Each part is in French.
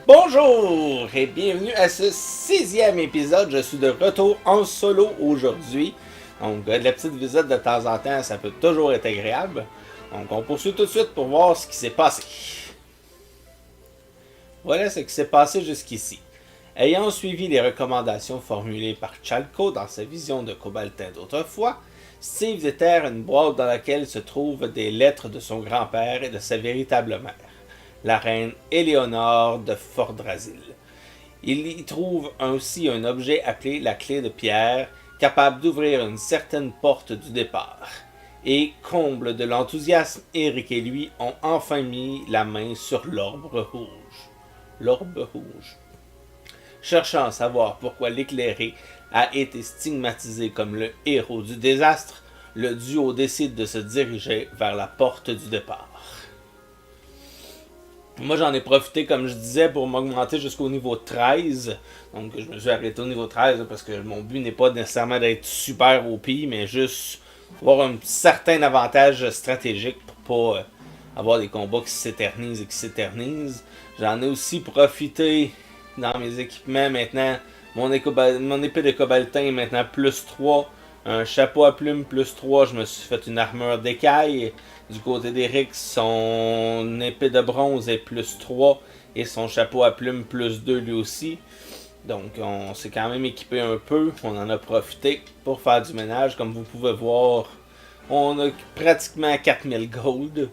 Bonjour et bienvenue à ce 6e épisode. Je suis de retour en solo aujourd'hui. Donc, de la petite visite de temps en temps, ça peut toujours être agréable. Donc, on poursuit tout de suite pour voir ce qui s'est passé. Voilà ce qui s'est passé jusqu'ici. Ayant suivi les recommandations formulées par Chalco dans sa vision de Cobaltin d'autrefois, Steve déterre une boîte dans laquelle se trouvent des lettres de son grand-père et de sa véritable mère, la reine Éléonore de Fordrasil. Il y trouve ainsi un objet appelé la clé de pierre, capable d'ouvrir une certaine porte du départ. Et, comble de l'enthousiasme, Eric et lui ont enfin mis la main sur l'orbe rouge. L'orbe rouge. Cherchant à savoir pourquoi l'éclairé a été stigmatisé comme le héros du désastre, le duo décide de se diriger vers la porte du départ. Moi, j'en ai profité, comme je disais, pour m'augmenter jusqu'au niveau 13. Donc, je me suis arrêté au niveau 13 parce que mon but n'est pas nécessairement d'être super OP, mais juste avoir un certain avantage stratégique pour pas avoir des combats qui s'éternisent et qui s'éternisent. J'en ai aussi profité dans mes équipements maintenant. Mon épée de cobaltin est maintenant plus 3. Un chapeau à plumes plus 3. Je me suis fait une armure d'écaille. Du côté d'Eric, son épée de bronze est plus 3 et son chapeau à plumes plus 2 lui aussi. Donc on s'est quand même équipé un peu, on en a profité pour faire du ménage. Comme vous pouvez voir, on a pratiquement 4000 gold.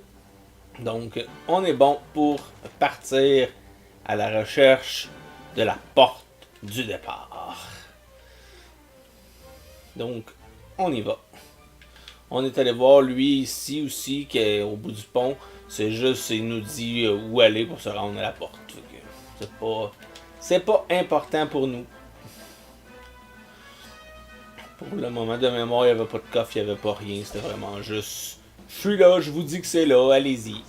Donc on est bon pour partir à la recherche de la porte du départ. Donc on y va. On est allé voir lui ici aussi, qui est au bout du pont. C'est juste, il nous dit où aller pour se rendre à la porte. C'est pas important pour nous. Pour le moment de mémoire, il n'y avait pas de coffre, il n'y avait pas rien. C'était vraiment juste, je suis là, je vous dis que c'est là, allez-y.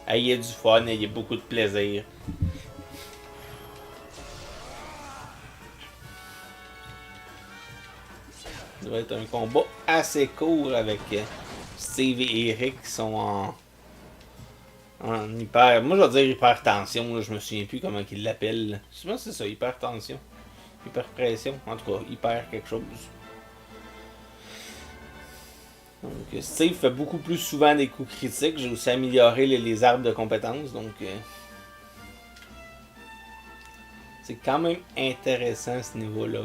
Ayez du fun, ayez beaucoup de plaisir. Ça va être un combat assez court avec Steve et Eric qui sont en hyper. Moi je vais dire hypertension, là, je me souviens plus comment ils l'appellent. Je pense que c'est ça, hypertension. Hyperpression, en tout cas, hyper quelque chose. Donc Steve fait beaucoup plus souvent des coups critiques. J'ai aussi amélioré les arbres de compétences, donc c'est quand même intéressant à ce niveau-là.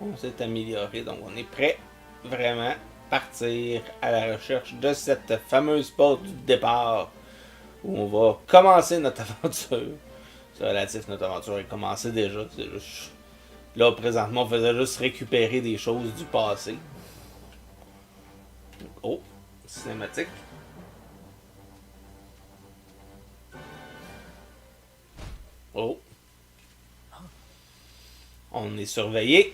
On s'est amélioré, donc on est prêt vraiment partir à la recherche de cette fameuse porte du départ où on va commencer notre aventure. C'est relatif, notre aventure a commencé déjà. C'est juste... Là, présentement, on faisait juste récupérer des choses du passé. Oh, cinématique. Oh. On est surveillé.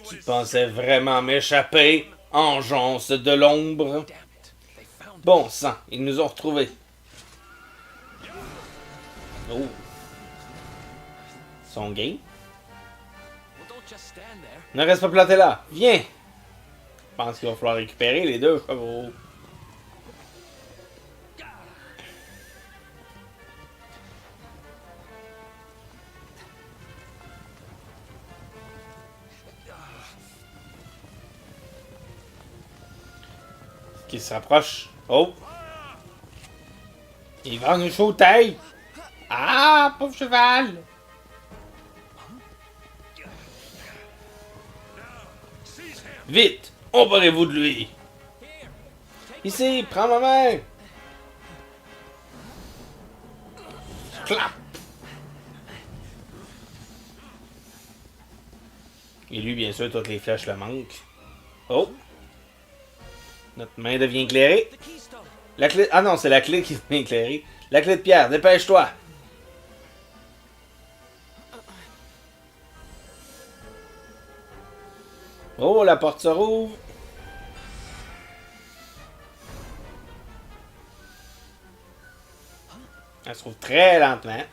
Tu pensais vraiment m'échapper, engeance de l'ombre? Bon sang, ils nous ont retrouvés. Oh. Son game. Ne reste pas planté là. Viens. Je pense qu'il va falloir récupérer les deux chevaux. Qui se rapproche. Oh! Il va nous shooter! Ah, pauvre cheval! Vite! Emparez-vous de lui! Ici, prends ma main! Clap! Et lui, bien sûr, toutes les flèches le manquent. Oh! Notre main devient éclairée. La clé... Ah non, c'est la clé qui devient éclairée. La clé de pierre, dépêche-toi! Oh, la porte se rouvre. Elle se rouvre très lentement.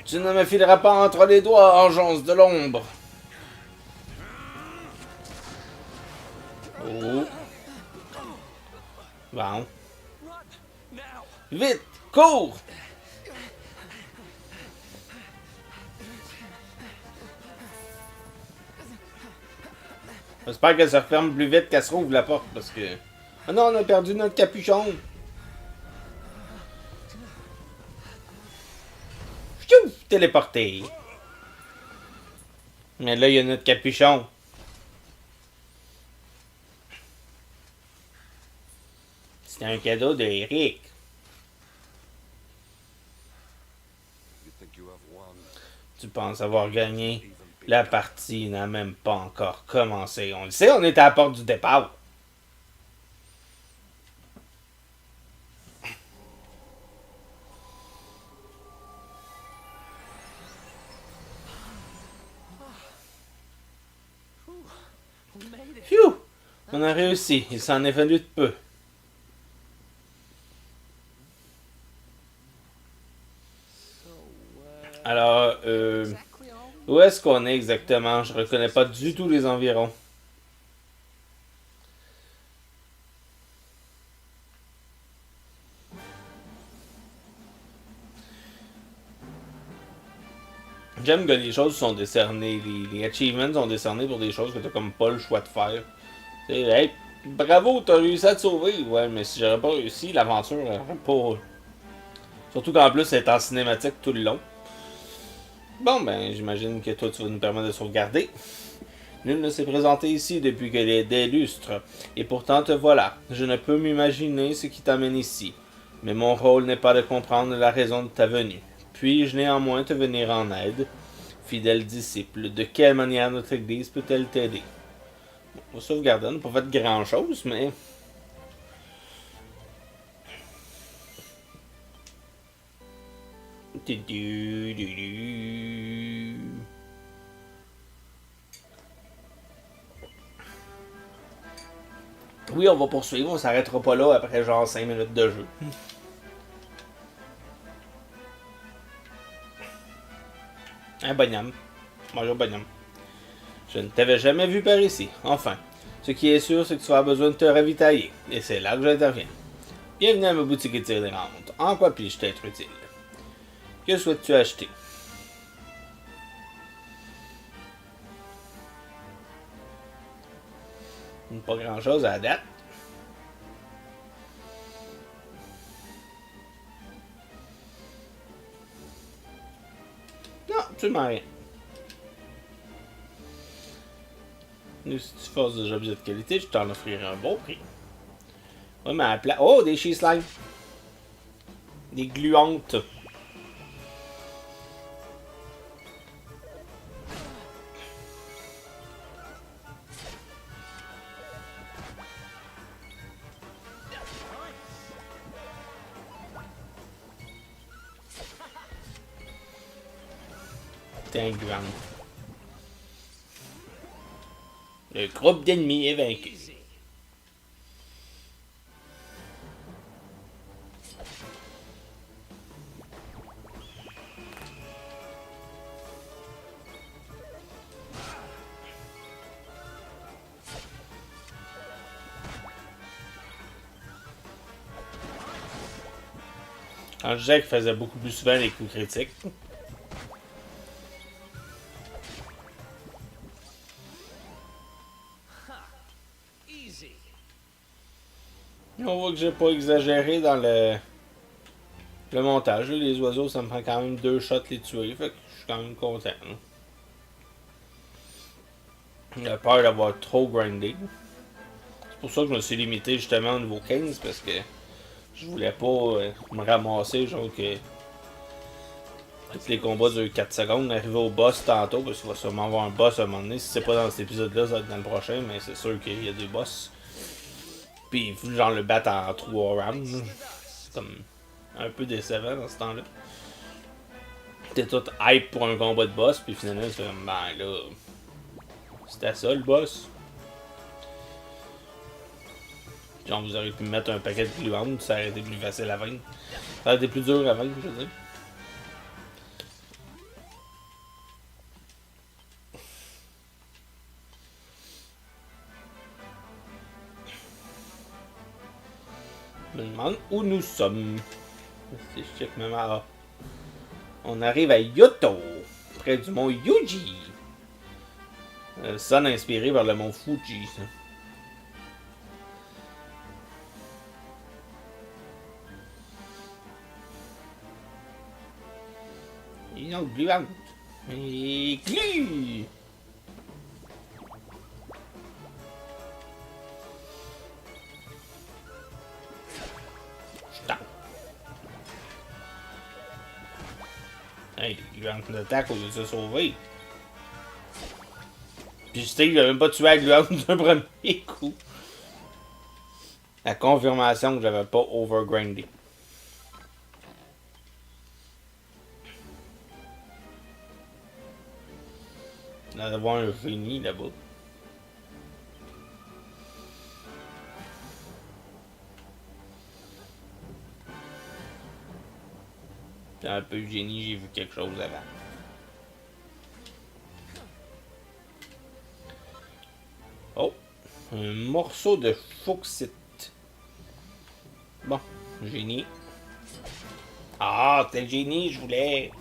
Tu ne me fileras pas entre les doigts, engeance de l'ombre. Oh. Bon. Vite, cours! J'espère qu'elle se referme plus vite qu'elle se rouvre la porte parce que... Ah non, on a perdu notre capuchon! Pfiou! Téléporté! Mais là, il y a notre capuchon. C'est un cadeau de Eric. Tu penses avoir gagné? La partie n'a même pas encore commencé. On le sait, on est à la porte du départ. Phew! On a réussi. Il s'en est fallu de peu. Alors, où est-ce qu'on est exactement? Je reconnais pas du tout les environs. J'aime que les choses sont décernées, les achievements sont décernés pour des choses que t'as comme pas le choix de faire. C'est, hey, bravo, t'as réussi à te sauver. Ouais, mais si j'aurais pas réussi, l'aventure aurait pas... Surtout qu'en plus, elle est en cinématique tout le long. Bon, ben, j'imagine que toi, tu vas nous permettre de sauvegarder. Nul ne s'est présenté ici depuis que les des lustres, et pourtant te voilà. Je ne peux m'imaginer ce qui t'amène ici. Mais mon rôle n'est pas de comprendre la raison de ta venue. Puis-je néanmoins te venir en aide? Fidèle disciple, de quelle manière notre église peut-elle t'aider? Bon, on va sauvegarder, on n'a pas fait grand chose, mais... Oui, on va poursuivre, on s'arrêtera pas là après genre 5 minutes de jeu. Un bonhomme. Bonjour bonhomme. Je ne t'avais jamais vu par ici. Enfin, ce qui est sûr, c'est que tu vas avoir besoin de te ravitailler. Et c'est là que j'interviens. Bienvenue à ma boutique itinérante. En quoi puis-je t'être utile? Que souhaites-tu acheter? Pas grand-chose à la date. Non, absolument rien. Nous, si tu forces des objets de qualité, je t'en offrirai un bon prix. Ouais, mais à plat. Oh, des cheese slime. Des gluantes. T'es un gluant. Le groupe d'ennemis est vaincu. Quand je disais qu'il faisait beaucoup plus souvent les coups critiques. On voit que j'ai pas exagéré dans le montage. Les oiseaux, ça me prend quand même 2 shots les tuer. Fait que je suis quand même content. J'ai peur d'avoir trop grindé. C'est pour ça que je me suis limité justement au niveau 15 parce que je voulais pas me ramasser genre que les combats durent 4 secondes, arriver au boss tantôt, parce qu'il va sûrement avoir un boss à un moment donné. Si c'est pas dans cet épisode-là, ça va être dans le prochain, mais c'est sûr qu'il y a des boss. Puis il faut genre le battre en 3 rounds. C'est comme un peu décevant dans ce temps-là. T'es tout hype pour un combat de boss, puis finalement c'est comme, ben là, c'était ça le boss. Genre vous auriez pu mettre un paquet de gluantes, ça aurait été plus facile à vaincre. Ça aurait été plus dur à vaincre, je veux dire. Je me demande où nous sommes. Si je check même à... On arrive à Yoto, près du mont Yuji. Sonne inspiré par le mont Fuji, ça. Une autre gluante. Et glu! Stop. Hey, les gluantes l'attaquent au lieu de se sauver. Puis Steve, il a même pas tué la gluante d'un premier coup. La confirmation que j'avais pas overgrindé. Il va y avoir un génie là-bas. C'est un peu génie, j'ai vu quelque chose avant. Oh! Un morceau de fauxite. Bon, génie. Ah, c'était le génie, je voulais.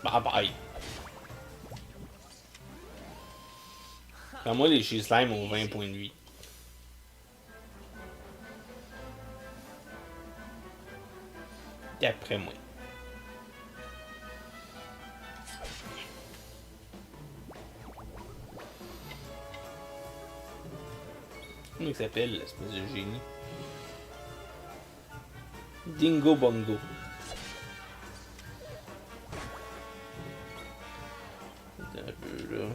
Bye bye. Moi, les She Slime ont 20 points de vie. D'après moi. Comment il s'appelle, l'espèce de génie? Dingo Bongo. Un peu là.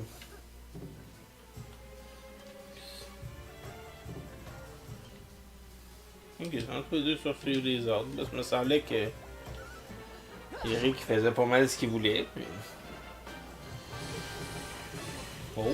Ok, c'est entre les deux sur les ordres. Parce que me semblait que Eric faisait pas mal ce qu'il voulait. Mais... Oh.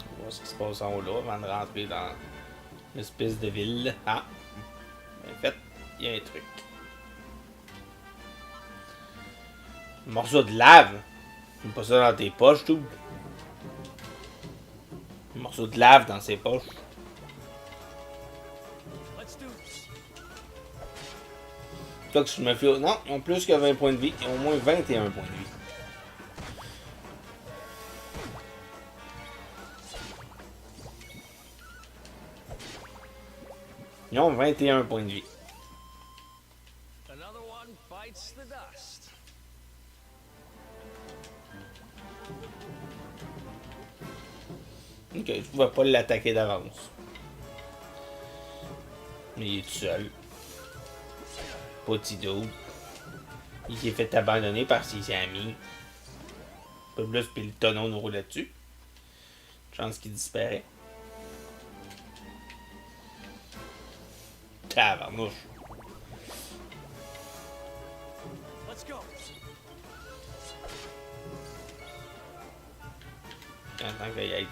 On va voir ce qui se passe en haut là avant de rentrer dans l'espèce de ville. Ah! En fait, il y a un truc. Un morceau de lave. Mets pas ça dans tes poches, tout. Un morceau de lave dans ses poches. Toi que je me fais. Non, ils ont plus que 20 points de vie. Ils ont au moins 21 points de vie. Ils ont 21 points de vie. Ok, je pouvais pas l'attaquer d'avance. Mais il est tout seul. Petit dos. Il s'est fait abandonner par ses amis. Pas plus, puis le tonneau nous roule là-dessus. Chance qu'il disparaît. Tabarnouche. En tant qu'il y ait.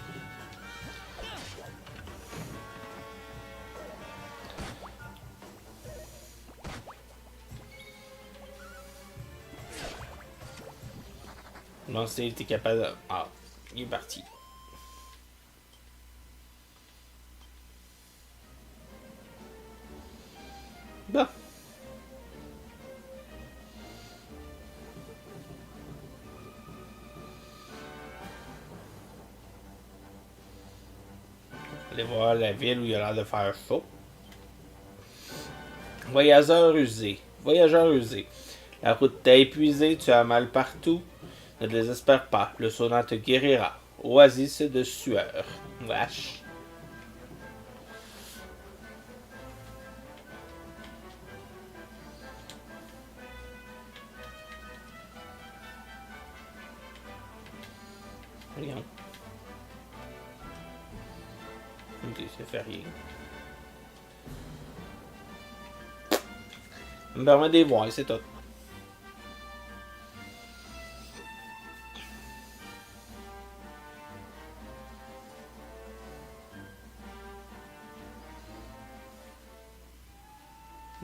Non, Steve, t'es capable de... Ah, il est parti. Bon. Allez voir la ville où il a l'air de faire chaud. Voyageur usé. Voyageur usé. La route t'a épuisé, tu as mal partout. Ne désespère pas, le sauna te guérira. Oasis de sueur. Vache. Regarde. Ok, ça fait rien. Ça me permet de les voir, c'est tout.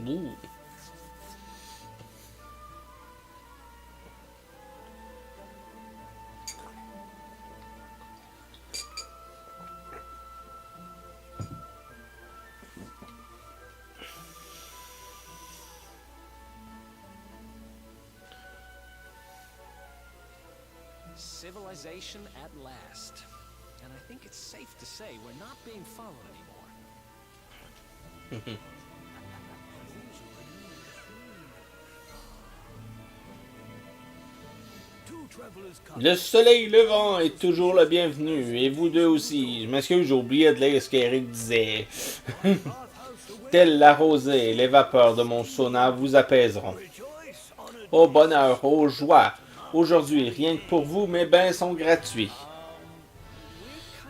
Ouh. Civilization at last. And I think it's safe to say we're not being followed anymore. Le soleil levant est toujours le bienvenu, et vous deux aussi. Je m'excuse, j'ai oublié de lire ce qu'Eric disait. Telle la rosée, les vapeurs de mon sauna vous apaiseront. Au bonheur, aux joies. Aujourd'hui, rien que pour vous, mes bains sont gratuits.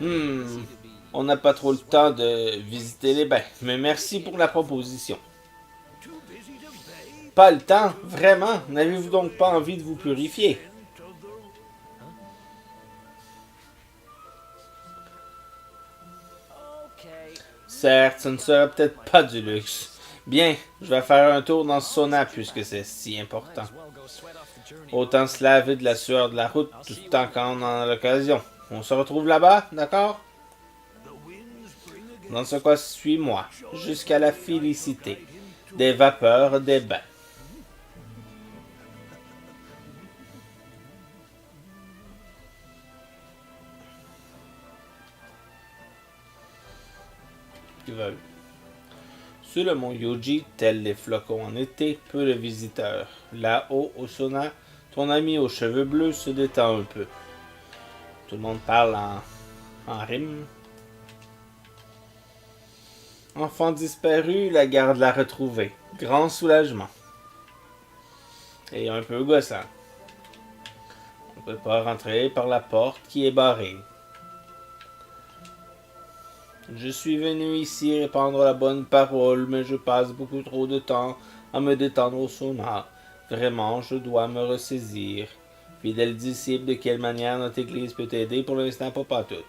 On n'a pas trop le temps de visiter les bains, mais merci pour la proposition. Pas le temps, vraiment? N'avez-vous donc pas envie de vous purifier? Certes, ce ne sera peut-être pas du luxe. Bien, je vais faire un tour dans ce sauna puisque c'est si important. Autant se laver de la sueur de la route tout le temps quand on en a l'occasion. On se retrouve là-bas, d'accord? Dans ce cas, suis-moi, jusqu'à la félicité. Des vapeurs, des bains. Sur le mont Yoji, tels les flocons en été, peu de visiteurs. Là-haut, au sauna, ton ami aux cheveux bleus se détend un peu. Tout le monde parle en rime. Enfant disparu, la garde l'a retrouvé. Grand soulagement. Et un peu gossant. On ne peut pas rentrer par la porte qui est barrée. Je suis venu ici répandre la bonne parole, mais je passe beaucoup trop de temps à me détendre au sauna. Vraiment, je dois me ressaisir. Fidèle disciple, de quelle manière notre Église peut t'aider? Pour l'instant, pas toutes.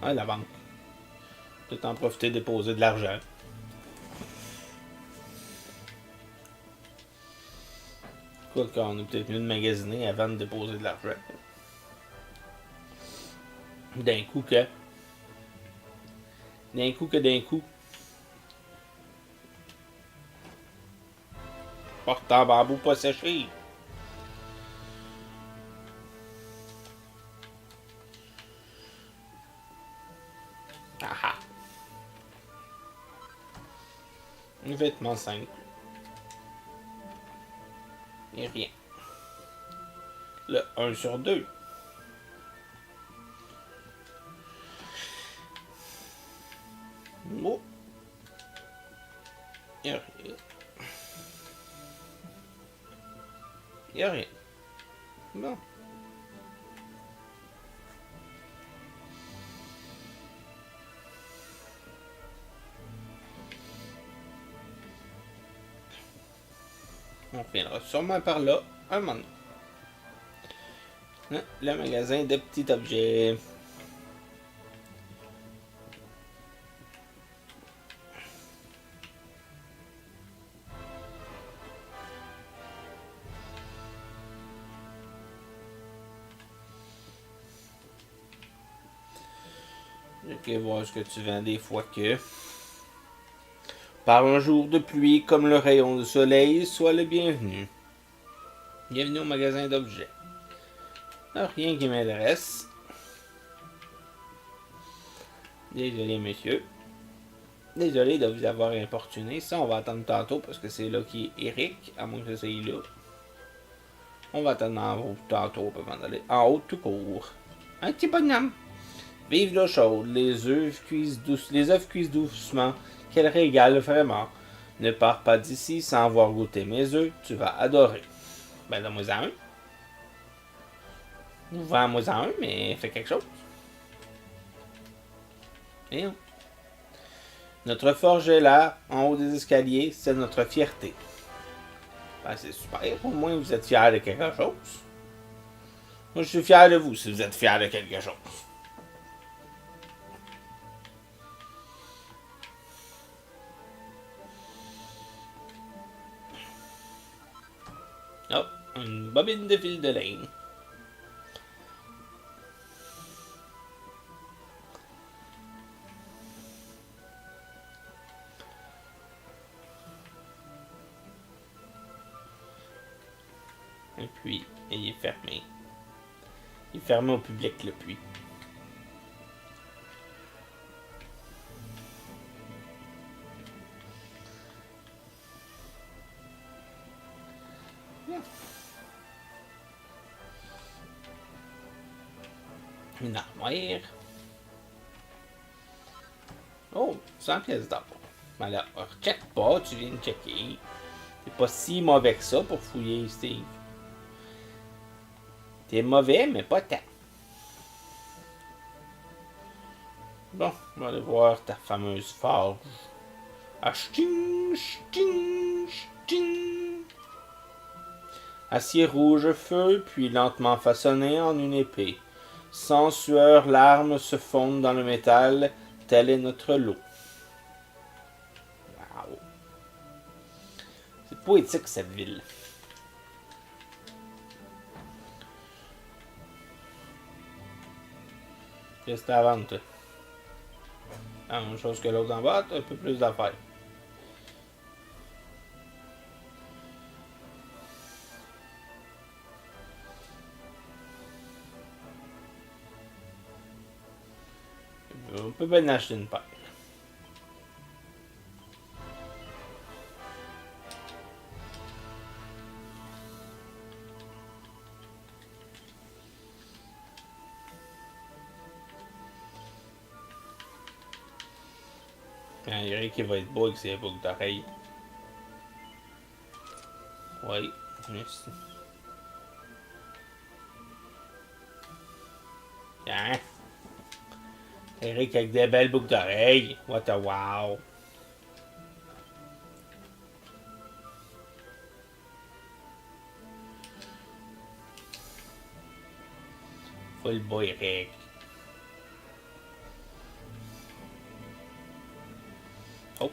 Ah, la banque. Peut-être en profiter de déposer de l'argent. Quoi qu'on est peut-être mieux de magasiner avant de déposer de l'argent. D'un coup que. D'un coup. Porte en bambou pas séché. Ah ah. Un vêtement simple. Et rien. Le 1 sur 2. Oh. Y'a rien. Y'a rien. Bon. On reviendra sûrement par là un moment. Le magasin de petits objets. Ok, voir ce que tu vends des fois que. Par un jour de pluie comme le rayon de soleil, sois le bienvenu. Bienvenue au magasin d'objets. Rien qui m'intéresse. Désolé, monsieur. Désolé de vous avoir importuné. Ça, on va attendre tantôt parce que c'est là qui est Eric, à moins que ce soit là. On va attendre en haut tantôt avant d'aller en haut tout court. Un petit bonhomme. Vive l'eau chaude, les œufs cuisent doucement. Quel régal vraiment. Ne pars pas d'ici sans avoir goûté mes œufs, tu vas adorer. Ben, donne-moi un. Vends-moi un, mais fais quelque chose. Et non. Notre forge est là, en haut des escaliers, c'est notre fierté. Ben, c'est super, au moins vous êtes fiers de quelque chose. Moi, je suis fier de vous si vous êtes fiers de quelque chose. Oh, une bobine de fil de laine. Un puits, et il est fermé. Il est fermé au public, le puits. Une armoire. Oh, 100 pièces d'or. Alors, check pas, tu viens de checker. C'est pas si mauvais que ça pour fouiller, Steve. T'es mauvais, mais pas tant. Bon, on va aller voir ta fameuse forge. Achting, chting, chting. Acier rouge feu, puis lentement façonné en une épée. Sans sueur, l'arme se fondent dans le métal, tel est notre lot. Wow. C'est poétique cette ville. Qu'est-ce que t'as à vendre, toi? La même chose que l'autre en bas, un peu plus d'affaires. On peut bien acheter une paire. Il y a Eric qui va être beau avec ses boucles d'oreilles. Oui, merci. Tiens. Eric avec des belles boucles d'oreilles. What a wow. Full beau Eric. Oh.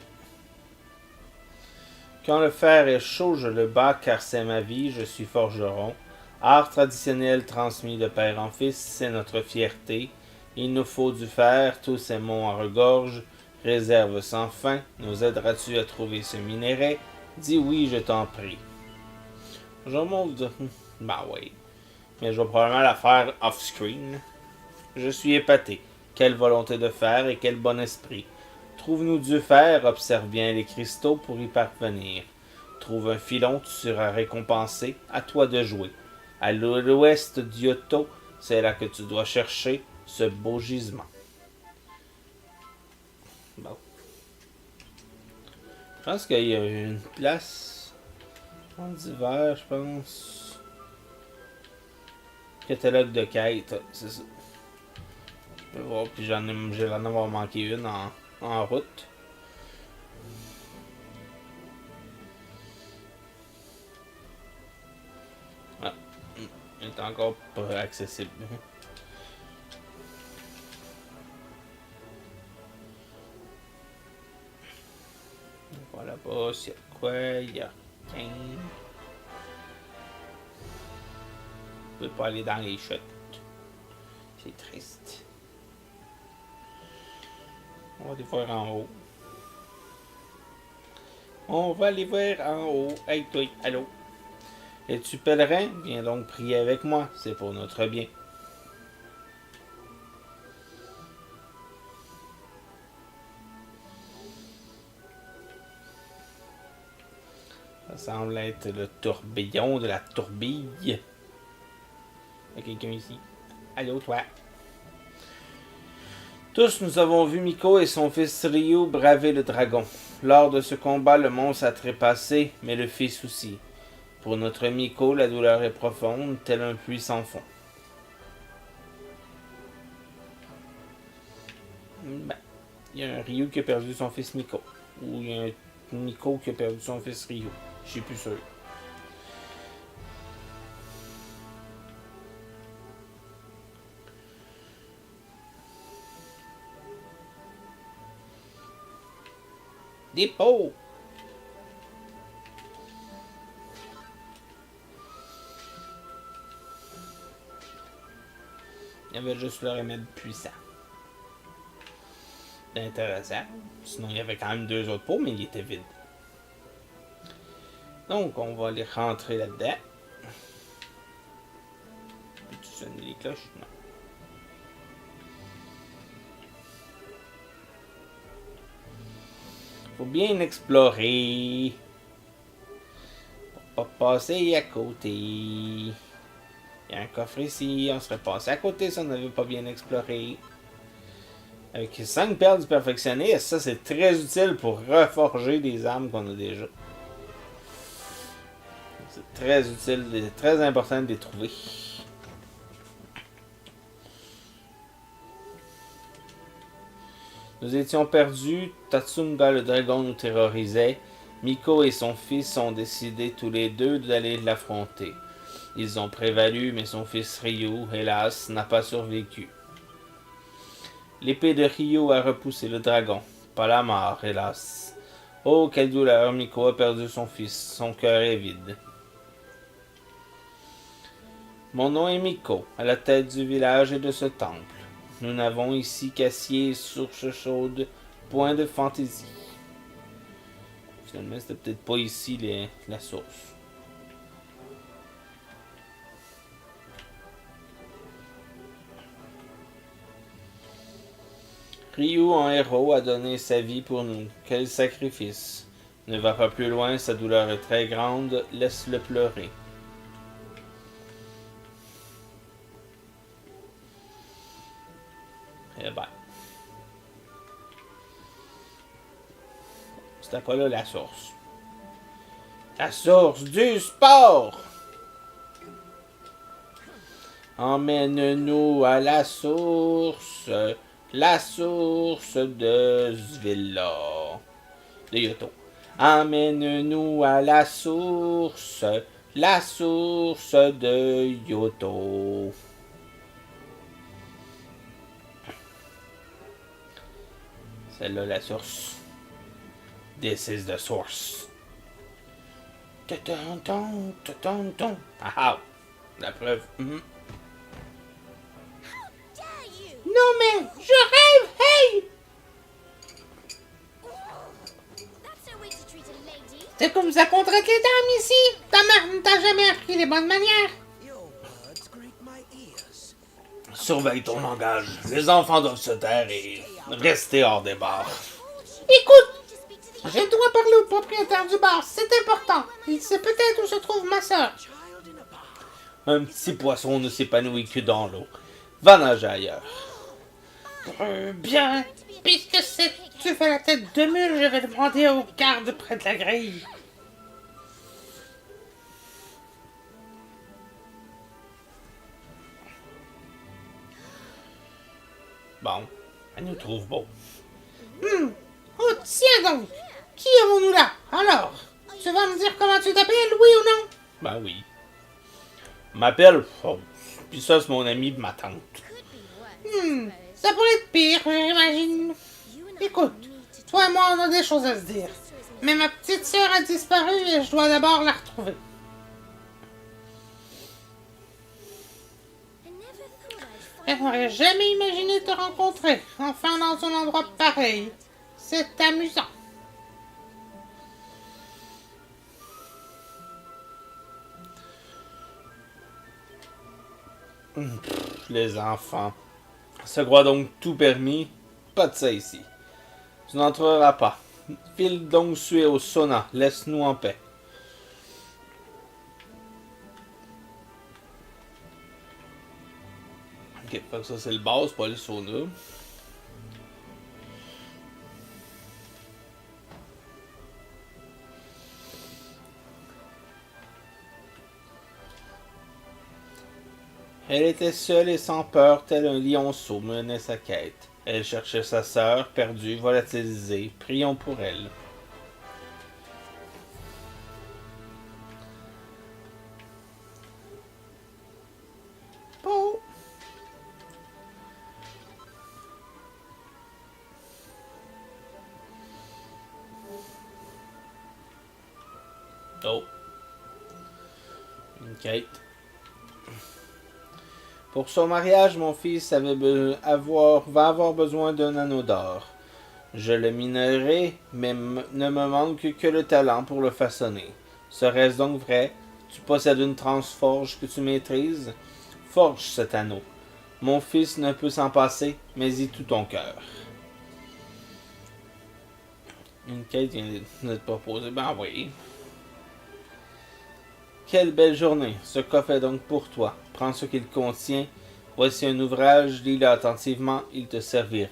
Quand le fer est chaud, je le bats car c'est ma vie, je suis forgeron. Art traditionnel transmis de père en fils, c'est notre fierté. Il nous faut du fer, tous ces monts en regorge. Réserve sans fin, nous aideras-tu à trouver ce minerai? Dis oui, je t'en prie. Je montre. Bah oui. Mais je vais probablement la faire off-screen. Je suis épaté. Quelle volonté de faire et quel bon esprit. Trouve-nous du fer, observe bien les cristaux pour y parvenir. Trouve un filon, tu seras récompensé. À toi de jouer. À l'ouest d'Yoto, c'est là que tu dois chercher ce beau gisement. Bon. Je pense qu'il y a une place en hiver, je pense. Catalogue de quête, c'est ça. Je vais voir, puis j'ai l'air d'en avoir manqué une en route. Ah, elle est encore pas accessible. Voilà, là-bas, s'il y a quoi, il y a rien. Je peux pas aller dans les chutes. C'est triste. On va aller voir en haut. On va aller voir en haut. Hey toi, allô? Es-tu pèlerin? Viens donc prier avec moi, c'est pour notre bien. Ça semble être le tourbillon de la tourbille. Il y a quelqu'un ici. Allô, toi? Tous nous avons vu Miko et son fils Ryu braver le dragon. Lors de ce combat, le monstre a trépassé, mais le fils aussi. Pour notre Miko, la douleur est profonde, tel un puits sans fond. Ben, Il y a un Ryu qui a perdu son fils Miko. Ou il y a un Miko qui a perdu son fils Ryu. Je suis plus sûr. Des pots! Il y avait juste le remède puissant. C'est intéressant. Sinon, il y avait quand même 2 autres pots, mais il était vide. Donc, on va les rentrer là-dedans. Peux-tu sonner les cloches? Non. Faut bien explorer. Pour pas passer à côté. Il y a un coffre ici. On serait passé à côté si on n'avait pas bien exploré. Avec 5 perles du perfectionniste, ça c'est très utile pour reforger des armes qu'on a déjà. C'est très utile, c'est très important de les trouver. Nous étions perdus, Tatsunga le dragon nous terrorisait, Miko et son fils ont décidé tous les deux d'aller l'affronter. Ils ont prévalu, mais son fils Ryu, hélas, n'a pas survécu. L'épée de Ryu a repoussé le dragon, pas la mort, hélas. Oh, quelle douleur, Miko a perdu son fils, son cœur est vide. Mon nom est Miko, à la tête du village et de ce temple. Nous n'avons ici qu'acier, source chaude, point de fantaisie. Finalement, c'était peut-être pas ici la source. Ryu, en héros, a donné sa vie pour nous. Quel sacrifice! Ne va pas plus loin, sa douleur est très grande, laisse-le pleurer. Eh ben. C'était pas là la source. La source du sport! Emmène-nous à la source de Svilla. De Yoto. Emmène-nous à la source de Yoto. Celle-là, la source. This is the source. Ah ah! La preuve. Non mais, je rêve, hey! C'est comme ça qu'on traite les dames ici. Ta mère ne t'a jamais appris les bonnes manières. Surveille ton langage. Les enfants doivent se taire et rester hors des bars. Écoute, je dois parler au propriétaire du bar, c'est important. Il sait peut-être où se trouve ma soeur. Un petit poisson ne s'épanouit que dans l'eau. Va nager ailleurs. Bien, puisque tu fais la tête de mule, je vais demander aux gardes près de la grille. Bon, elle nous trouve beau. Oh, tiens donc! Qui avons-nous là? Alors, tu vas me dire comment tu t'appelles, oui ou non? Ben oui. Je m'appelle Rose. Puis ça, c'est mon ami de ma tante. Ça pourrait être pire, j'imagine. Écoute, toi et moi, on a des choses à se dire. Mais ma petite sœur a disparu et je dois d'abord la retrouver. Je n'aurais jamais imaginé te rencontrer, enfin dans un endroit pareil. C'est amusant. Les enfants. Se croient donc tout permis. Pas de ça ici. Tu n'entreras pas. File donc suer au sauna. Laisse-nous en paix. Ok, fait que ça c'est le base, pas le sauna. Elle était seule et sans peur, tel un lionceau menait sa quête. Elle cherchait sa sœur, perdue, volatilisée. Prions pour elle. Oh! Oh. Une quête. Pour son mariage, mon fils va avoir besoin d'un anneau d'or. Je le minerai, mais ne me manque que le talent pour le façonner. Serait-ce donc vrai? Tu possèdes une transforge que tu maîtrises? Forge cet anneau. Mon fils ne peut s'en passer, mais y tout ton cœur. Une quête vient d'être proposée. Ben oui. Quelle belle journée. Ce coffre est donc pour toi. Prends ce qu'il contient. Voici un ouvrage, lis-le attentivement, il te servira.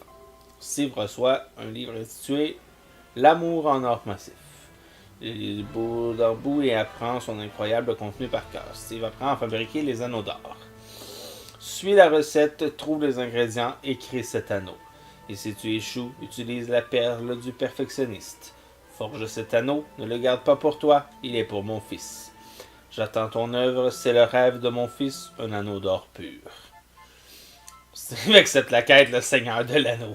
Steve reçoit un livre intitulé L'amour en or massif. Il bout et apprend son incroyable contenu par cœur. Steve apprend à fabriquer les anneaux d'or. Suis la recette, trouve les ingrédients et crée cet anneau. Et si tu échoues, utilise la perle du perfectionniste. Forge cet anneau, ne le garde pas pour toi, il est pour mon fils. J'attends ton œuvre, c'est le rêve de mon fils, un anneau d'or pur. C'est avec cette plaquette, le Seigneur de l'Anneau.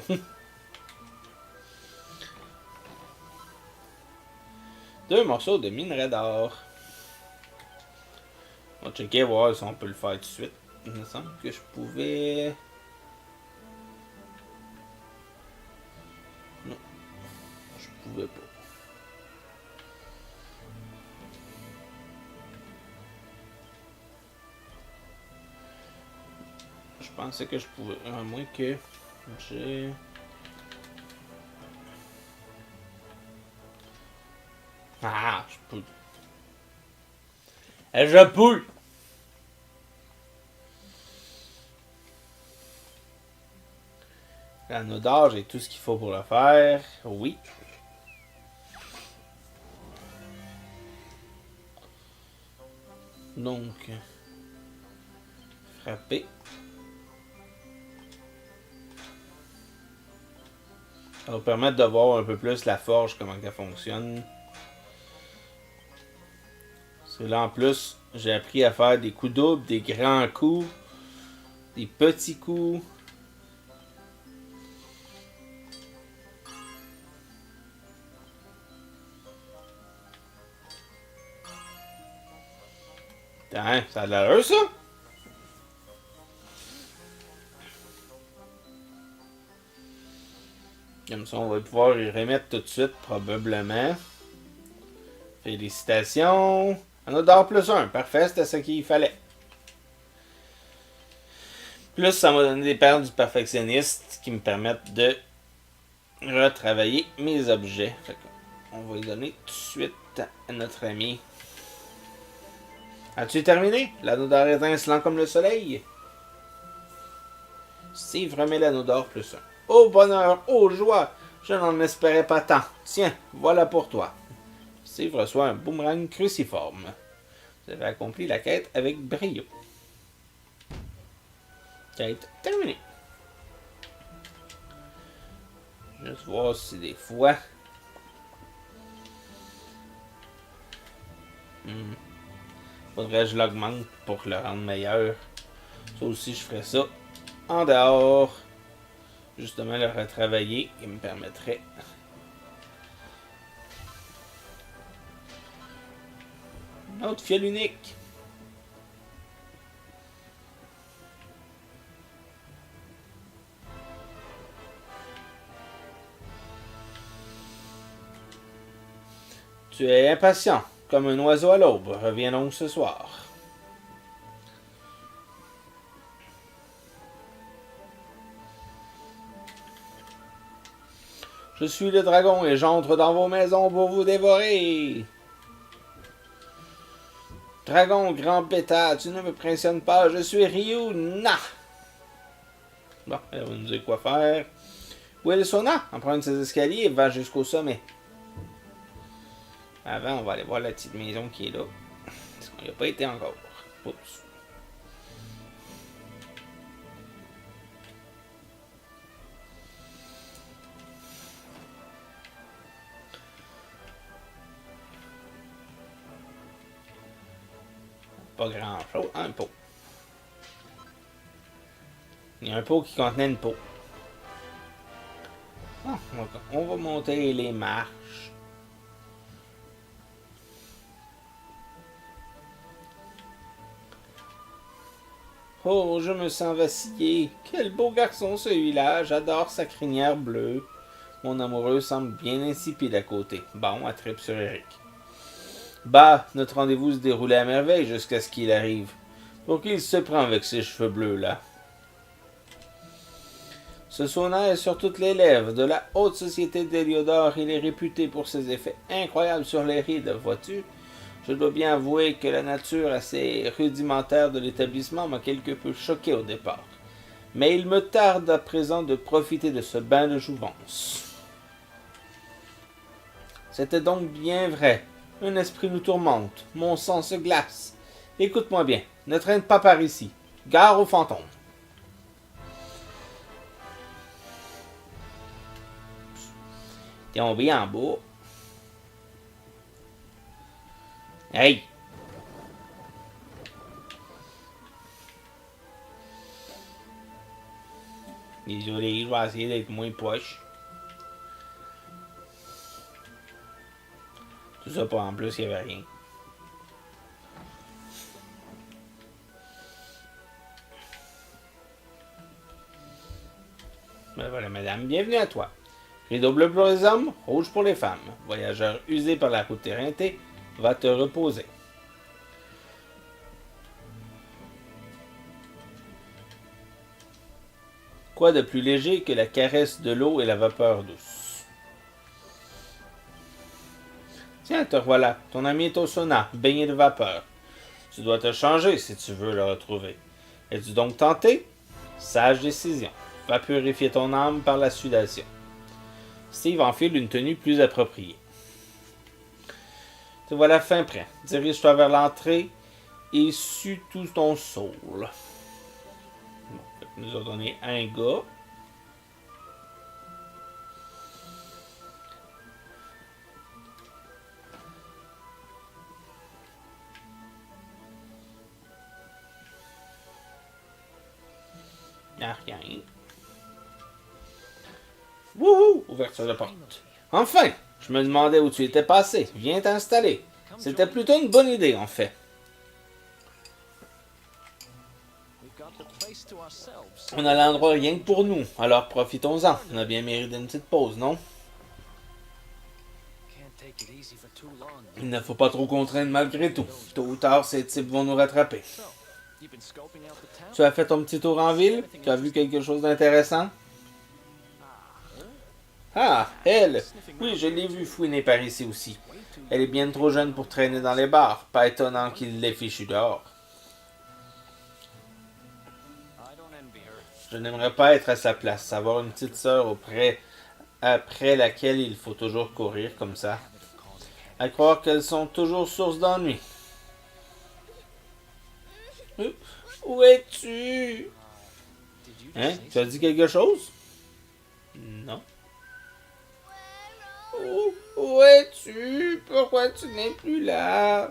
2 morceaux de minerai d'or. On va checker, voir si on peut le faire tout de suite. Il me semble que je pouvais... Non, je pouvais pas. Je pensais que je pouvais, à moins que j'ai... Ah, je peux. Je peux! L'anneau d'or, j'ai tout ce qu'il faut pour le faire. Oui. Donc, frapper. Ça va permettre de voir un peu plus la forge, comment elle fonctionne. Parce que là, en plus, j'ai appris à faire des coups doubles, des grands coups, des petits coups. Putain, ça a de l'allure, ça? Comme ça, on va pouvoir y remettre tout de suite, probablement. Félicitations. Anneau d'or plus 1. Parfait, c'était ce qu'il fallait. Plus, ça m'a donné des perles du perfectionniste qui me permettent de retravailler mes objets. Fait on va les donner tout de suite à notre ami. As-tu terminé? L'anneau d'or étincelant comme le soleil? Steve remet l'anneau d'or plus 1. Oh bonheur, oh joie! Je n'en espérais pas tant. Tiens, voilà pour toi. Steve reçoit un boomerang cruciforme. Vous avez accompli la quête avec brio. Quête terminée. Juste voir si des fois... Faudrait que je l'augmente pour le rendre meilleur. Ça aussi, je ferais ça en dehors. Justement, le retravailler, il me permettrait... Une autre fiole unique. Tu es impatient, comme un oiseau à l'aube. Reviens donc ce soir. Je suis le dragon et j'entre dans vos maisons pour vous dévorer. Dragon, grand bêta, tu ne me impressionnes pas, je suis Ryu, na! Bon, elle va nous dire quoi faire. Où est le sauna? Emprunte ses escaliers et va jusqu'au sommet. Avant, on va aller voir la petite maison qui est là. Parce qu'on n'y a pas été encore. Oups. pas grand-chose. Un pot. Il y a un pot qui contenait une peau. Ah, on va monter les marches. Oh, je me sens vaciller. Quel beau garçon celui-là. J'adore sa crinière bleue. Mon amoureux semble bien insipide à côté. Bon, à trip sur Eric. Bah, notre rendez-vous se déroulait à merveille jusqu'à ce qu'il arrive. Pour qui il se prend avec ses cheveux bleus, là? Ce sauna est sur toutes les lèvres. De la haute société d'Héliodore, il est réputé pour ses effets incroyables sur les rides, vois-tu? Je dois bien avouer que la nature assez rudimentaire de l'établissement m'a quelque peu choqué au départ. Mais il me tarde à présent de profiter de ce bain de jouvence. C'était donc bien vrai. Un esprit nous tourmente. Mon sang se glace. Écoute-moi bien. Ne traîne pas par ici. Gare aux fantômes. Tombé en bas. Hey! Désolé, je vais essayer d'être moins poche. Tout ça pour en plus, il n'y avait rien. Ben voilà, madame, bienvenue à toi. Rideau bleu pour les hommes, rouge pour les femmes. Voyageur usé par la route éreintée, va te reposer. Quoi de plus léger que la caresse de l'eau et la vapeur douce? Tiens, te revoilà. Ton ami est au sauna, baigné de vapeur. Tu dois te changer si tu veux le retrouver. Es-tu donc tenté? Sage décision. Va purifier ton âme par la sudation. Steve enfile une tenue plus appropriée. Te voilà fin prêt. Dirige-toi vers l'entrée et sue tout ton soul. Bon, nous autres, on est un gars. Ah, rien. Wouhou! Ouverture de porte. Enfin! Je me demandais où tu étais passé. Viens t'installer. C'était plutôt une bonne idée, en fait. On a l'endroit rien que pour nous, alors profitons-en. On a bien mérité une petite pause, non? Il ne faut pas trop contraindre malgré tout. Tôt ou tard, ces types vont nous rattraper. Tu as fait ton petit tour en ville? Tu as vu quelque chose d'intéressant? Ah, elle! Oui, je l'ai vue fouiner par ici aussi. Elle est bien trop jeune pour traîner dans les bars. Pas étonnant qu'il l'ait fichue dehors. Je n'aimerais pas être à sa place, avoir une petite sœur après laquelle il faut toujours courir comme ça. À croire qu'elles sont toujours source d'ennui. Où es-tu? Hein? Tu as dit quelque chose? Non. Où es-tu? Pourquoi tu n'es plus là?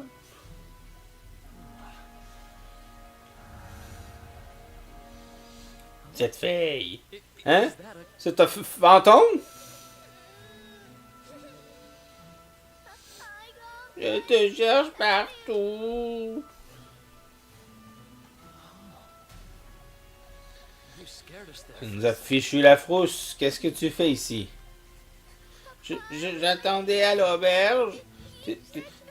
Cette fille. Hein? C'est un fantôme? Je te cherche partout. Tu nous as fichu la frousse. Qu'est-ce que tu fais ici? J'attendais à l'auberge.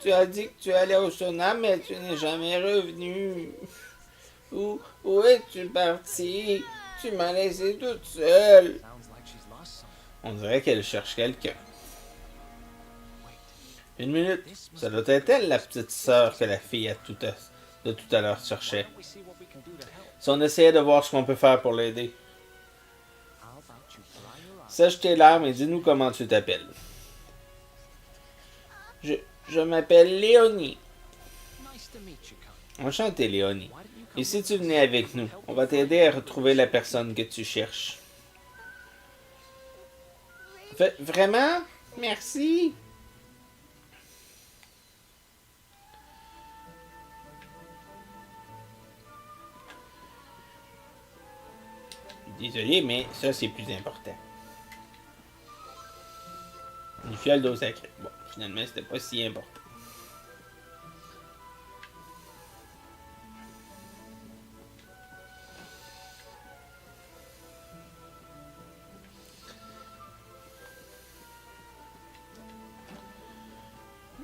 Tu as dit que tu allais au sauna, mais tu n'es jamais revenu. Où es-tu parti? Tu m'as laissé toute seule. On dirait qu'elle cherche quelqu'un. Une minute. Ça doit être elle, la petite sœur que la fille de tout à l'heure cherchait. Si on essayait de voir ce qu'on peut faire pour l'aider. Sèche tes larmes et dis-nous comment tu t'appelles. Je m'appelle Léonie. Enchanté, Léonie. Et si tu venais avec nous, on va t'aider à retrouver la personne que tu cherches. Vraiment? Merci. Désolé, mais ça, c'est plus important. Une fiole d'eau sacrée. Bon, finalement, c'était pas si important.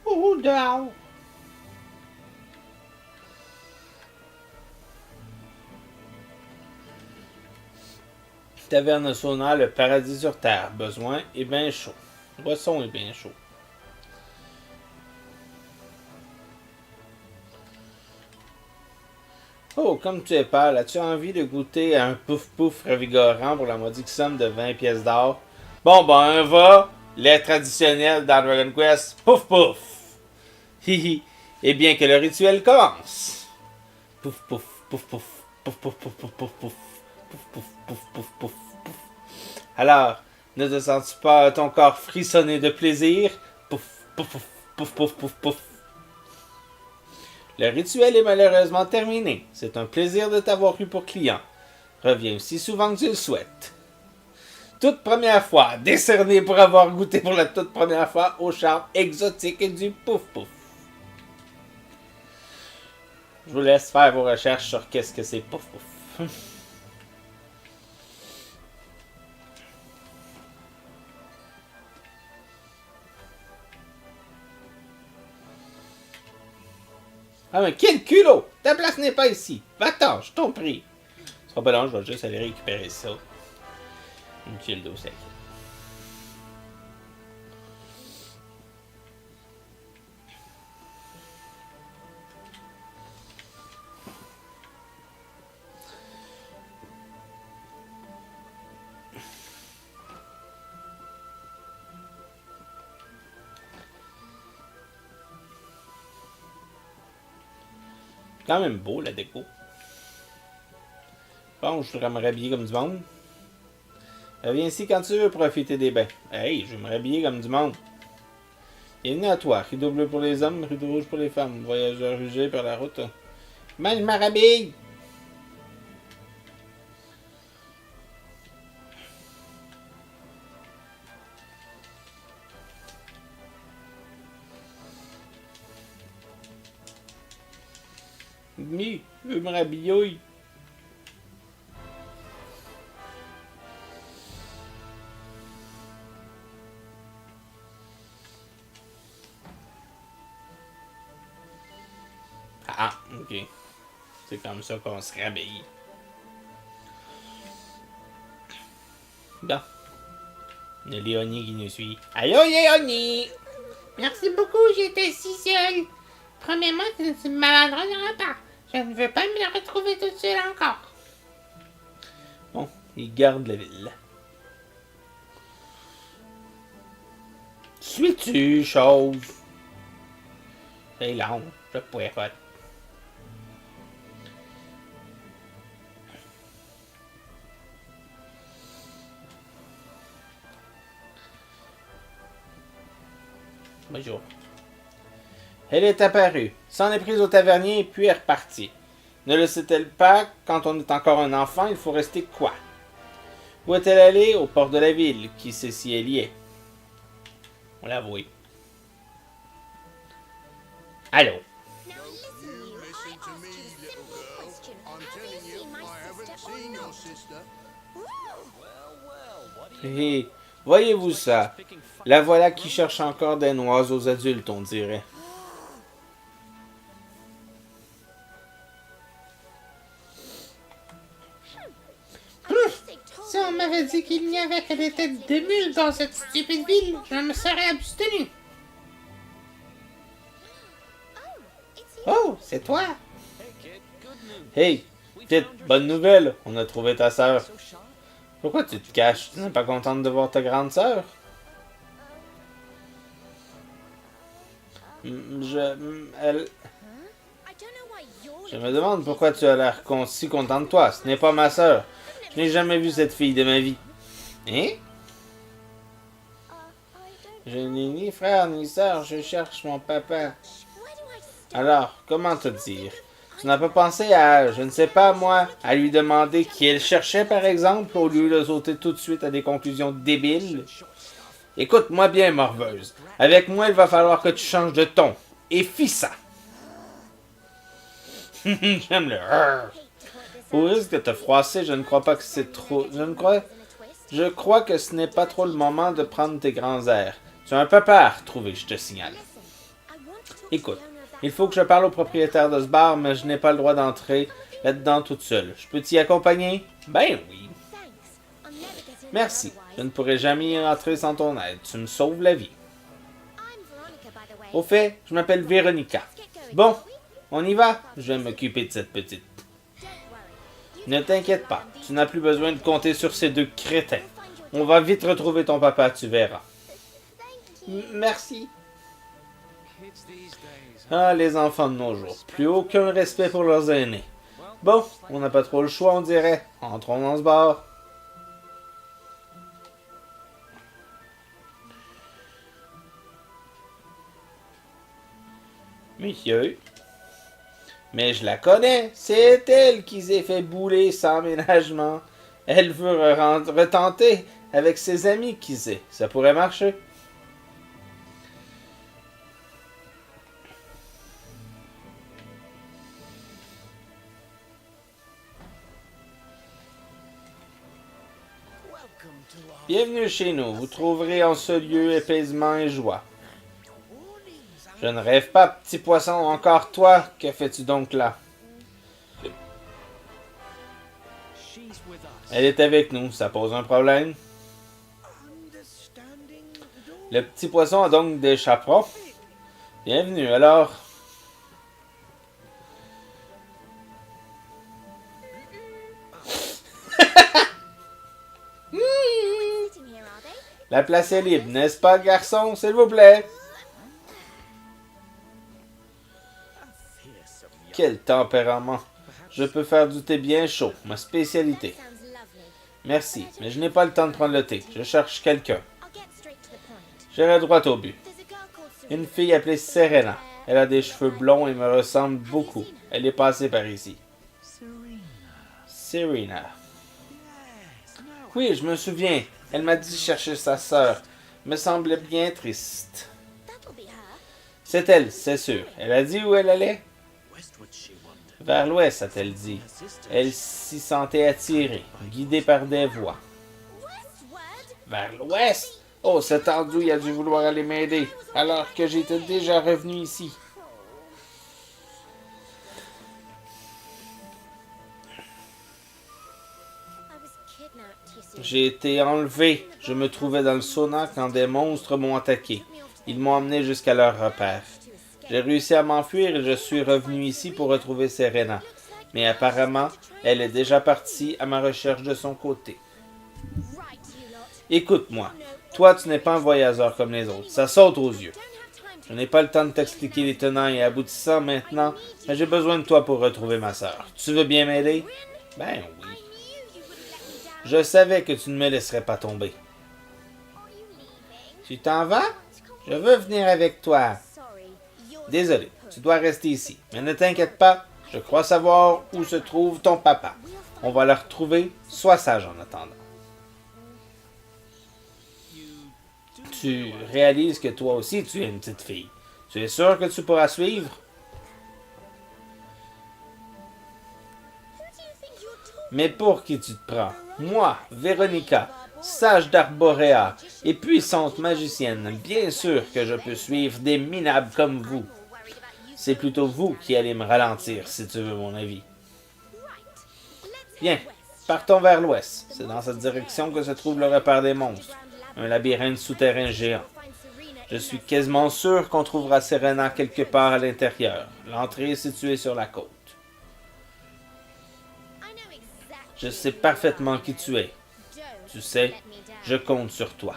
Oh, dehors! Taverne Sauna, le paradis sur terre. Besoin est bien chaud. Boisson est bien chaud. Oh, comme tu es pâle, as-tu envie de goûter à un pouf-pouf revigorant pour la modique somme de 20 pièces d'or? Bon, ben, un va, lait traditionnel dans Dragon Quest, pouf-pouf! Hihi, et bien que le rituel commence. Pouf-pouf, pouf-pouf, pouf-pouf, pouf-pouf, pouf-pouf, pouf-pouf, pouf-pouf, pouf-pouf. Alors, ne te sens-tu pas ton corps frissonner de plaisir? Pouf, pouf, pouf, pouf, pouf, pouf, pouf. Le rituel est malheureusement terminé. C'est un plaisir de t'avoir eu pour client. Reviens aussi souvent que tu le souhaites. Toute première fois, décerné pour avoir goûté pour la toute première fois au charme exotique du pouf pouf. Je vous laisse faire vos recherches sur qu'est-ce que c'est pouf pouf. Ah mais quel culot! Ta place n'est pas ici. Va-t'en, je t'en prie. Ce sera pas long, je vais juste aller récupérer ça. Une fiole d'eau sec. Quand même beau la déco. Bon, je voudrais me rhabiller comme du monde. Viens ici quand tu veux profiter des bains. Hey, je vais me rhabiller comme du monde. Bienvenue à toi. Rideau bleu pour les hommes, rideau rouge pour les femmes. Voyageurs rugés par la route. Mais je me rhabille! Oui, je veux me rhabiller. Ah, ok. C'est comme ça qu'on se rhabille. Bon. Il y a Léonie qui nous suit. Allô, Léonie! Merci beaucoup, j'étais si seule. Premièrement, tu ne m'abandonneras pas. Je ne veux pas me retrouver toute seule encore. Bon, il garde la ville. Suis-tu, chose? C'est long, je poireaute. Bonjour. Elle est apparue, s'en est prise au tavernier puis est repartie. Ne le sait-elle pas, quand on est encore un enfant, il faut rester quoi? Où est-elle allée? Au port de la ville. Qui sait si elle y est? On l'avoue. Allô? Now listen, you. I asked you a simple question. Have you seen my sister or not? Well, what do you Hé, voyez-vous ça? La voilà qui cherche encore des noises aux adultes, on dirait. Si on m'avait dit qu'il n'y avait que des têtes de mules dans cette stupide ville, je me serais abstenu. Oh, c'est toi? Hey kid, good news. Hey, petite bonne nouvelle, on a trouvé ta sœur. So shy. Pourquoi tu te caches? Tu n'es pas contente de voir ta grande sœur? Elle... Je me demande pourquoi tu as l'air si content de toi. Ce n'est pas ma sœur. Je n'ai jamais vu cette fille de ma vie. Hein? Je n'ai ni frère ni sœur. Je cherche mon papa. Alors, comment te dire? Tu n'as pas pensé à, je ne sais pas moi, à lui demander qui elle cherchait par exemple, au lieu de sauter tout de suite à des conclusions débiles? Écoute-moi bien, morveuse. Avec moi, il va falloir que tu changes de ton. Et fis ça. J'aime le Au risque de te froisser, je ne crois pas que c'est trop... Je crois que ce n'est pas trop le moment de prendre tes grands airs. Tu as un papa à retrouver, je te signale. Écoute, il faut que je parle au propriétaire de ce bar, mais je n'ai pas le droit d'entrer là-dedans toute seule. Je peux t'y accompagner? Ben oui. Merci. Je ne pourrai jamais y entrer sans ton aide. Tu me sauves la vie. Au fait, je m'appelle Véronica. Bon, on y va? Je vais m'occuper de cette petite. Ne t'inquiète pas. Tu n'as plus besoin de compter sur ces deux crétins. On va vite retrouver ton papa, tu verras. Merci. Ah, les enfants de nos jours. Plus aucun respect pour leurs aînés. Bon, on n'a pas trop le choix, on dirait. Entrons dans ce bar. Monsieur. Mais je la connais. C'est elle qui s'est fait bouler sans ménagement. Elle veut retenter avec ses amis, qui sait. Ça pourrait marcher. Bienvenue chez nous. Vous trouverez en ce lieu apaisement et joie. Je ne rêve pas, petit poisson, encore toi. Que fais-tu donc là? Elle est avec nous. Ça pose un problème? Le petit poisson a donc des chaperons. Bienvenue, alors. La place est libre, n'est-ce pas, garçon, s'il vous plaît? Quel tempérament. Je peux faire du thé bien chaud, ma spécialité. Merci, mais je n'ai pas le temps de prendre le thé. Je cherche quelqu'un. J'irai droit au but. Une fille appelée Serena. Elle a des cheveux blonds et me ressemble beaucoup. Elle est passée par ici. Serena. Oui, je me souviens. Elle m'a dit chercher sa sœur. Me semblait bien triste. C'est elle, c'est sûr. Elle a dit où elle allait? Vers l'ouest, a-t-elle dit. Elle s'y sentait attirée, guidée par des voix. Vers l'ouest? Oh, cet andouille a dû vouloir aller m'aider, alors que j'étais déjà revenu ici. J'ai été enlevé. Je me trouvais dans le sauna quand des monstres m'ont attaqué. Ils m'ont emmené jusqu'à leur repère. J'ai réussi à m'enfuir et je suis revenu ici pour retrouver Serena. Mais apparemment, elle est déjà partie à ma recherche de son côté. Écoute-moi. Toi, tu n'es pas un voyageur comme les autres. Ça saute aux yeux. Je n'ai pas le temps de t'expliquer les tenants et aboutissants maintenant, mais j'ai besoin de toi pour retrouver ma sœur. Tu veux bien m'aider? Ben oui. Je savais que tu ne me laisserais pas tomber. Tu t'en vas? Je veux venir avec toi. Désolé, tu dois rester ici. Mais ne t'inquiète pas, je crois savoir où se trouve ton papa. On va le retrouver. Sois sage en attendant. Tu réalises que toi aussi tu es une petite fille. Tu es sûr que tu pourras suivre? Mais pour qui tu te prends? Moi, Véronica, sage d'Arboréa et puissante magicienne, bien sûr que je peux suivre des minables comme vous. C'est plutôt vous qui allez me ralentir, si tu veux mon avis. Bien, partons vers l'ouest. C'est dans cette direction que se trouve le repère des monstres, un labyrinthe souterrain géant. Je suis quasiment sûr qu'on trouvera Serena quelque part à l'intérieur. L'entrée est située sur la côte. Je sais parfaitement qui tu es. Tu sais, je compte sur toi.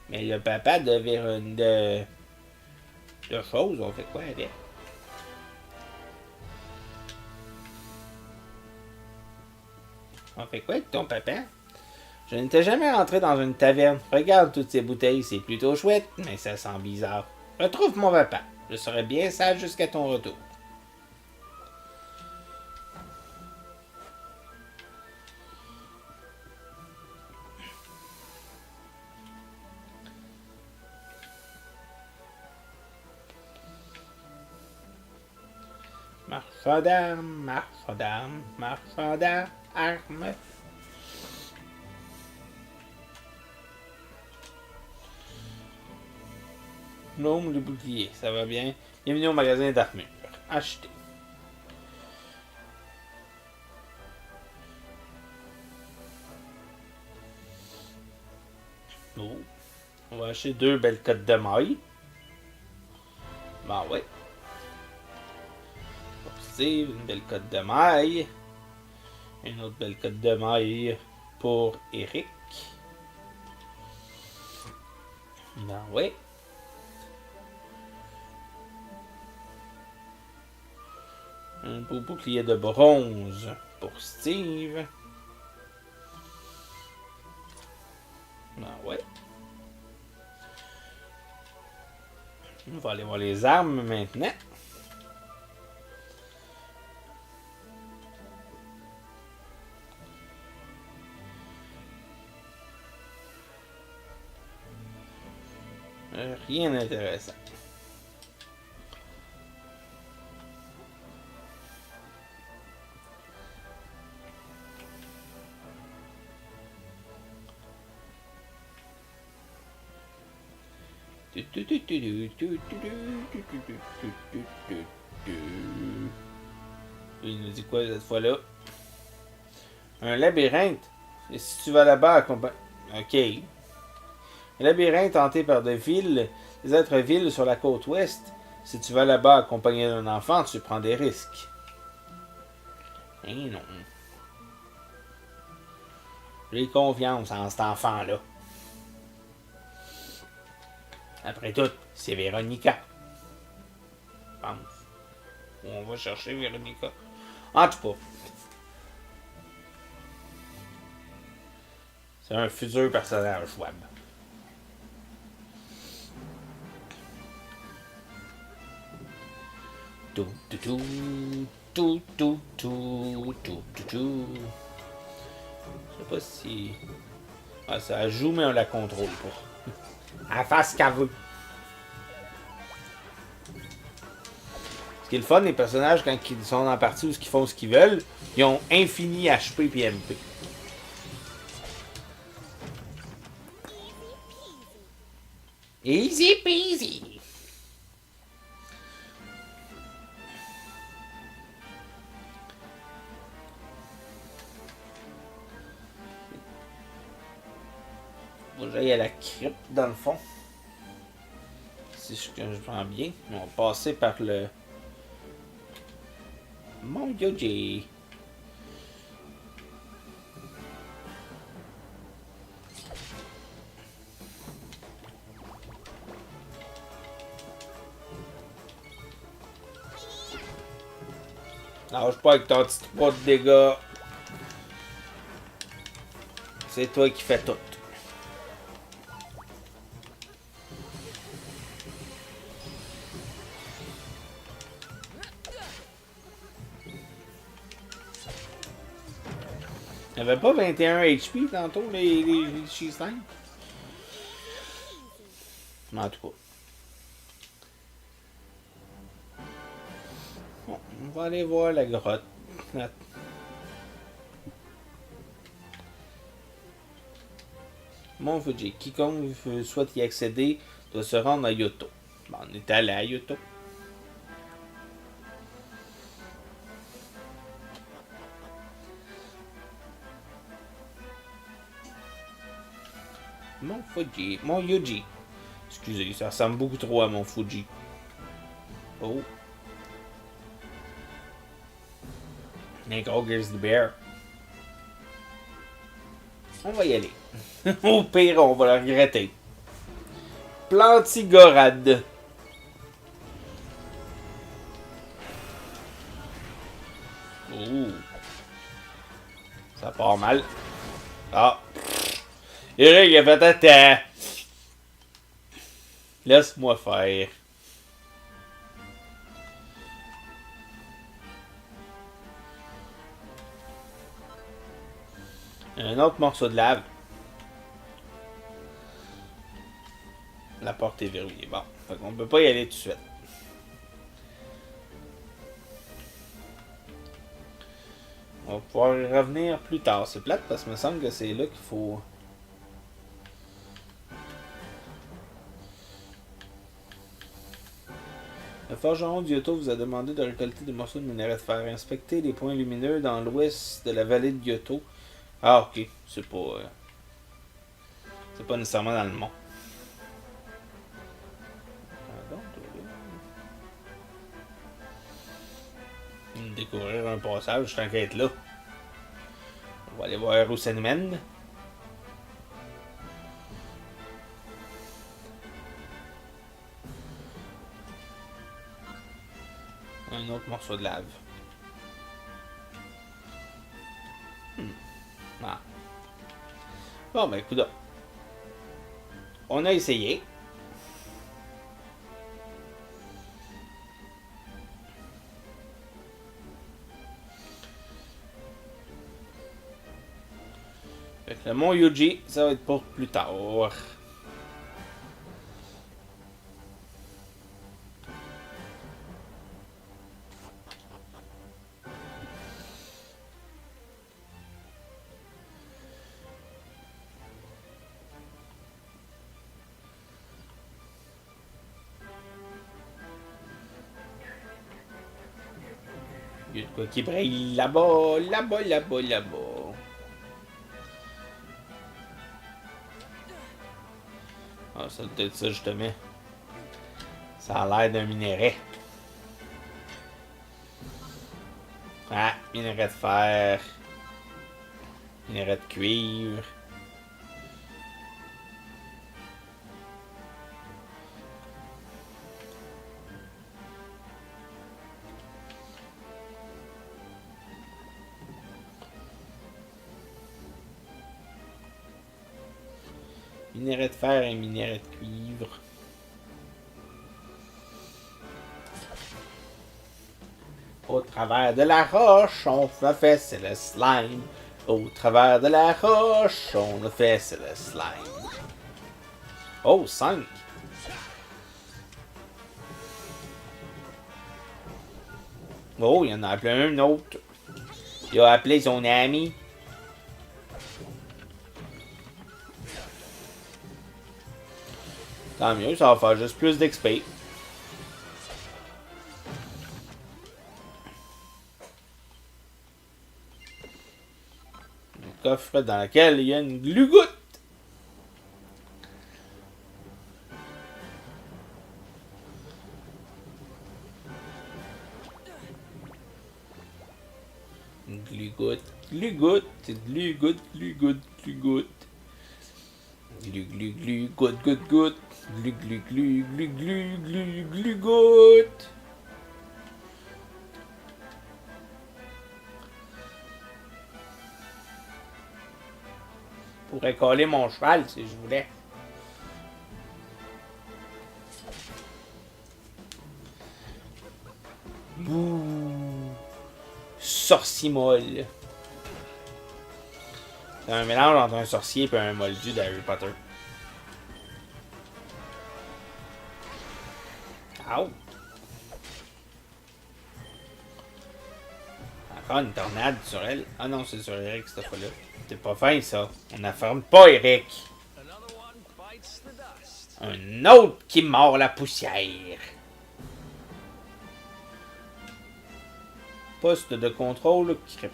Mais le papa de choses, on fait quoi avec? On fait quoi avec ton papa? Je n'étais jamais rentré dans une taverne. Regarde toutes ces bouteilles, c'est plutôt chouette, mais ça sent bizarre. Retrouve mon papa. Je serai bien sage jusqu'à ton retour. Marche-d'armes, marche-d'armes, marche-d'armes. L'homme, le bouclier, ça va bien. Bienvenue au magasin d'armure. Acheter. Oh. On va acheter 2 belles cotes de maille. Ben ouais. C'est une belle cote de maille. Une autre belle cote de maille pour Eric. Ben ouais. Un beau bouclier de bronze pour Steve. Ben ouais. On va aller voir les armes maintenant. Rien d'intéressant. Il nous dit quoi cette fois-là? Un labyrinthe. Et si tu vas là-bas, accompagné. Ok. Un labyrinthe hanté par des êtres vils sur la côte ouest. Si tu vas là-bas accompagné d'un enfant, tu prends des risques. Eh non. J'ai confiance en cet enfant-là. Après tout, c'est Véronica. Je pense. On va chercher Véronica. En tout cas. C'est un futur personnage web. Tout, tout, tout, tout, tout, tout, tout, tout, tout. Je sais pas si... Ah, ça joue, mais on la contrôle pas. Elle fait ce qu'elle veut. Ce qui est le fun, les personnages, quand ils sont en partie où ils font ce qu'ils veulent, ils ont infini HP et MP. Easy peasy. Faut que j'aille à la crypte dans le fond. Si je prends bien. On va passer par le... Mon Yoji. Lâche pas avec ton petit 3 de dégâts. C'est toi qui fais tout. Il n'y avait pas 21 HP tantôt, les Cheese-Time? En tout cas. Bon, on va aller voir la grotte. Mont Fuji. Quiconque souhaite y accéder doit se rendre à Yoto. Bon, on est allé à Yoto. Mont Fuji. Mont Yuji. Excusez, ça ressemble beaucoup trop à Mont Fuji. Oh. Un gros grizzly bear. On va y aller. Au pire, on va le regretter. Plantigorade. Oh. Ça part mal. Ah. Eric a fait un temps. Laisse-moi faire. Un autre morceau de lave. La porte est verrouillée. Bon, fait qu'on peut pas y aller tout de suite. On va pouvoir y revenir plus tard. C'est plate parce que me semble que c'est là qu'il faut... Le forgeron Giotto vous a demandé de récolter des morceaux de minerai de fer. Inspectez les points lumineux dans l'ouest de la vallée de Giotto. Ah, ok. C'est pas nécessairement dans le mont. Découvrir un passage, je t'inquiète là. On va aller voir où ça nous mène. Un autre morceau de lave. Ah. Bon, ben, écoute. On a essayé. Fait que le mont Yuji, ça va être pour plus tard. Il y a de quoi qui brille là-bas, là-bas, là-bas, là-bas. Ah, ça doit être ça, justement. Ça a l'air d'un minerai. Ah, minerai de fer. Minerai de cuivre. Minerai de fer et minerai de cuivre. Au travers de la roche, on fait c'est le slime. Au travers de la roche, on a fait c'est le slime. Oh, 5. Oh, il y en a appelé un autre. Il a appelé son ami. Tant mieux, ça va faire juste plus d'XP. Un coffre dans lequel il y a une glugoute. Glugoute, glugoute, glugoute, glugoute, glugoute. Glu glu glu, goutte goutte goutte. Glu glu glu, glu glu glu, glu goutte. Pourrais coller mon cheval si je voulais. Bouh. Sorcier molle. C'est un mélange entre un sorcier et un moldu d'Harry Potter. Ow! Encore une tornade sur elle. Ah non, c'est sur Eric cette fois-là. C'est pas fin ça. On n'affirme pas Eric. Un autre qui mord la poussière. Poste de contrôle crypte.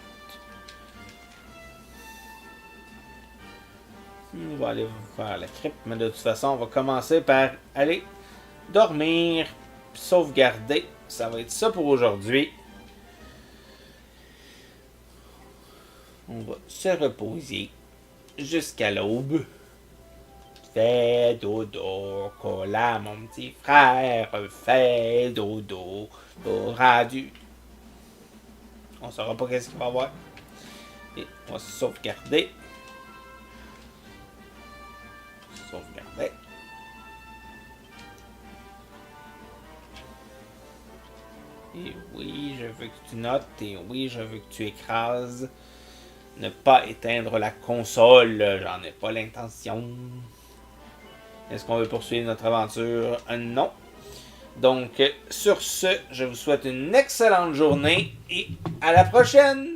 On va aller faire la crypte, mais de toute façon, on va commencer par aller dormir, sauvegarder. Ça va être ça pour aujourd'hui. On va se reposer jusqu'à l'aube. Fais dodo, cola mon petit frère, fais dodo, t'auras dû. On saura pas qu'est-ce qu'il va y avoir. Et on va se sauvegarder. Sauvegarder. Et oui, je veux que tu notes. Et oui, je veux que tu écrases ne pas éteindre la console. J'en ai pas l'intention. Est-ce qu'on veut poursuivre notre aventure? Non. Donc, sur ce, je vous souhaite une excellente journée et à la prochaine!